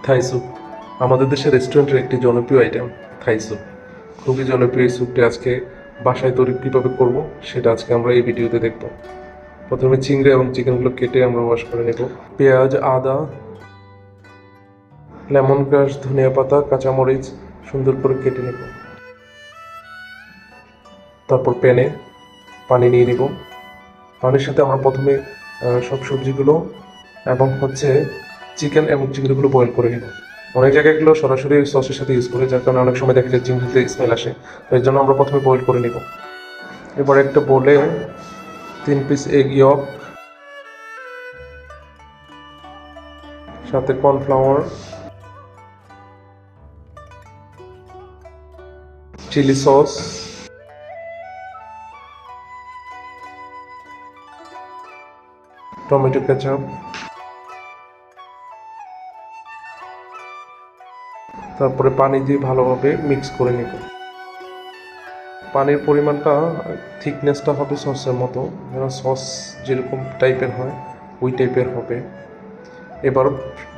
Thai soup আমাদের দেশের রেস্টুরেন্টের একটি জনপ্রিয় আইটেম। থাই স্যুপ খুবই জনপ্রিয়। এই স্যুপটি আজকে বাসায় তৈরি কীভাবে করব সেটা আজকে আমরা এই ভিডিওতে দেখব। প্রথমে চিংড়ি এবং চিকেনগুলো কেটে আমরা ওয়াশ করে নেব। পেঁয়াজ, আদা, লেমন গ্রাস, ধনিয়া পাতা, কাঁচামরিচ সুন্দর করে কেটে নেব। তারপর প্যানে পানি নিয়ে নিব। পানির সাথে আমরা প্রথমে সব সবজিগুলো এবং চিকেন এবং চিংড়িগুলো বয়েল করে নেব। অনেক জায়গায় এগুলো সরাসরি সসের সাথে ইউজ করে, যার কারণে অনেক সময় দেখা যায় চিংড়িতে স্মেল আসে। তো এর জন্য আমরা প্রথমে বয়েল করে নেব। এবার একটা বোলে 3 পিস এগ ইয়ক, সাথে cornflour, chilli sauce, tomato ketchup, তারপরে পানি দিয়ে ভালোভাবে মিক্স করে নিব। পানির পরিমাণটা, থিকনেসটা হবে সসের মতো, যেন সস যেরকম টাইপের হয় ওই টাইপের হবে। এবার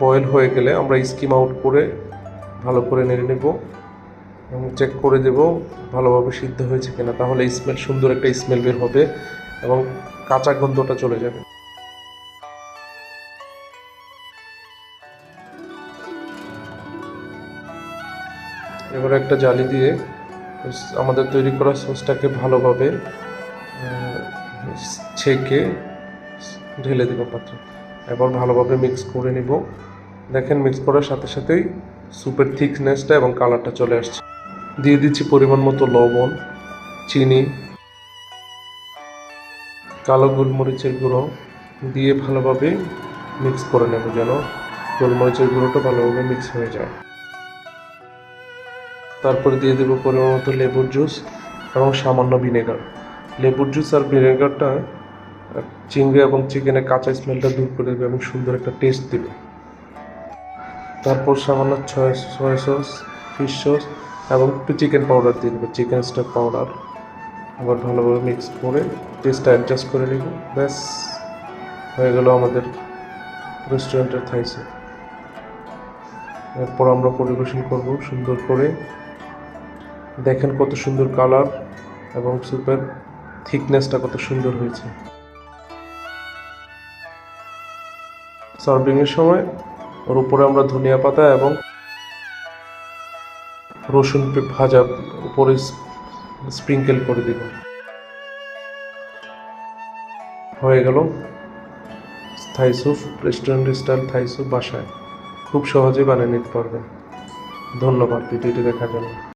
বয়েল হয়ে গেলে আমরা স্কিম আউট করে ভালো করে নেড়ে নেব এবং চেক করে দেব ভালোভাবে সিদ্ধ হয়েছে কিনা। তাহলে সুন্দর একটা স্মেল বের হবে এবং কাঁচা গন্ধটা চলে যাবে। এবার একটা জালি দিয়ে আমাদের তৈরি করা সসটাকে ভালোভাবে ছেঁকে ঢেলে দেব পাত্রে। এবার ভালোভাবে মিক্স করে নিব। দেখেন, মিক্স করার সাথে সাথেই স্যুপের থিকনেসটা এবং কালারটা চলে আসছে। দিয়ে দিচ্ছি পরিমাণ মতো লবণ, চিনি, কালো গোলমরিচের গুঁড়ো দিয়ে ভালোভাবে মিক্স করে নেব, যেন গোলমরিচের গুঁড়োটা ভালোভাবে মিক্স হয়ে যায়। তারপরে দিয়ে দেবো পরিমাণ মতো লেবুর জুস এবং সামান্য ভিনেগার। লেবুর জুস আর ভিনেগারটা চিংড়ি এবং চিকেনের কাঁচা স্মেলটা দূর করে দেবে এবং সুন্দর একটা টেস্ট দেবে। তারপর সামান্য সয়া সস, ফিশ সস এবং একটু চিকেন পাউডার দিয়ে দেবো, চিকেন স্টক পাউডার। আবার ভালোভাবে মিক্স করে টেস্টটা অ্যাডজাস্ট করে নিব। ব্যাস, হয়ে গেল আমাদের রেস্টুরেন্টের থাই স্যুপ। এরপর আমরা পরিবেশন করব সুন্দর করে। দেখেন কত সুন্দর কালার এবং স্যুপের থিকনেসটা কত সুন্দর হয়েছে। সার্ভিংয়ের সময় ওর উপরে আমরা ধনিয়া পাতা এবং রসুন ভাজা উপরে স্প্রিঙ্কেল করে দিব। হয়ে গেল Thai soup, restaurant style Thai soup বাসায় খুব সহজেই বানিয়ে নিতে পারবেন। ধন্যবাদ ভিডিওটি দেখার জন্য।